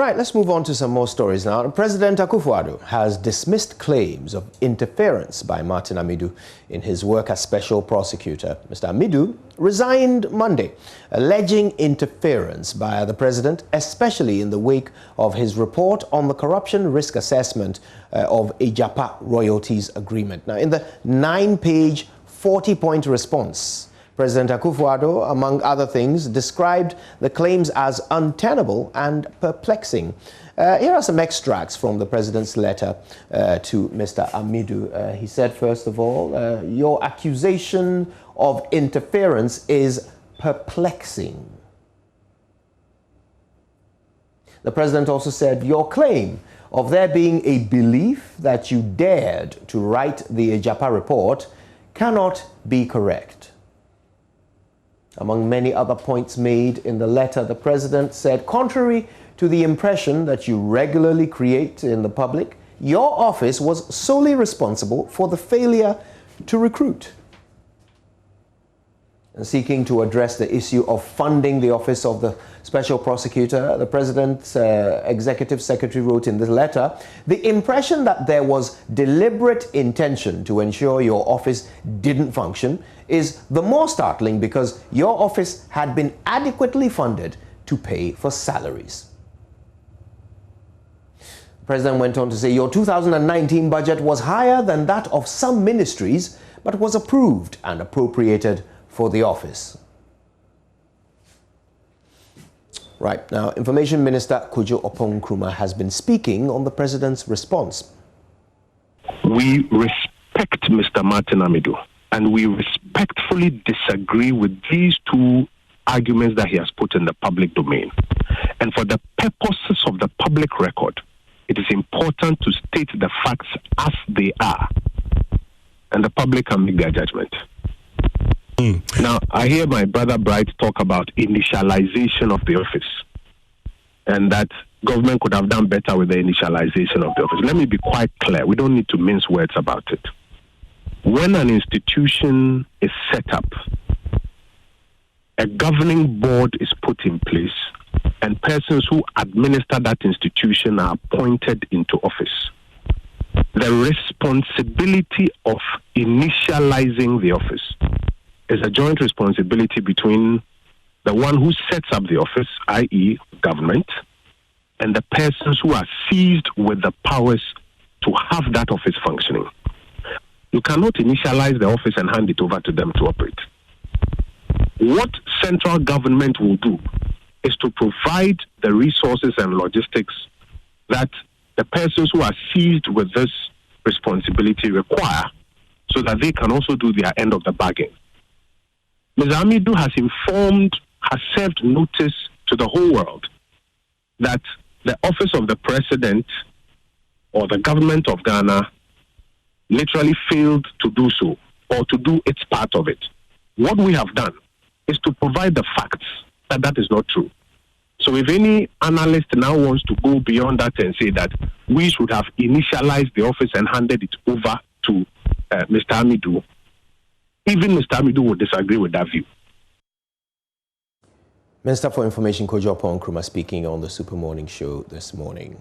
Right, let's move on to some more stories now. President Akufo-Addo has dismissed claims of interference by Martin Amidu in his work as Special Prosecutor. Mr. Amidu resigned Monday, alleging interference by the president, especially in the wake of his report on the corruption risk assessment of Ejapa royalties agreement. Now, in the 9-page, 40-point response, President Akufo-Addo, among other things, described the claims as untenable and perplexing. Here are some extracts from the president's letter to Mr. Amidu. He said, first of all, your accusation of interference is perplexing. The president also said, your claim of there being a belief that you dared to write the Ejapa report cannot be correct. Among many other points made in the letter, the president said, contrary to the impression that you regularly create in the public, your office was solely responsible for the failure to recruit. And seeking to address the issue of funding the office of the Special Prosecutor, the President's Executive Secretary wrote in this letter, the impression that there was deliberate intention to ensure your office didn't function is the more startling because your office had been adequately funded to pay for salaries. The President went on to say, your 2019 budget was higher than that of some ministries, but was approved and appropriated for the office. Right, now, Information Minister Kojo Oppong-Nkrumah has been speaking on the President's response. We respect Mr. Martin Amidu, and we respectfully disagree with these two arguments that he has put in the public domain. And for the purposes of the public record, it is important to state the facts as they are, and the public can make their judgment. Now, I hear my brother Bright talk about initialization of the office and that government could have done better with the initialization of the office. Let me be quite clear. We don't need to mince words about it. When an institution is set up, a governing board is put in place and persons who administer that institution are appointed into office. The responsibility of initializing the office is a joint responsibility between the one who sets up the office, i.e. government, and the persons who are seized with the powers to have that office functioning. You cannot initialize the office and hand it over to them to operate. What central government will do is to provide the resources and logistics that the persons who are seized with this responsibility require so that they can also do their end of the bargain. Ms. Amidu has served notice to the whole world that the office of the president or the government of Ghana literally failed to do so or to do its part of it. What we have done is to provide the facts that that is not true. So if any analyst now wants to go beyond that and say that we should have initialized the office and handed it over to Mr. Amidu, even Mr. Amidu would disagree with that view. Minister for Information Kojo Oppong-Nkrumah speaking on the Super Morning Show this morning.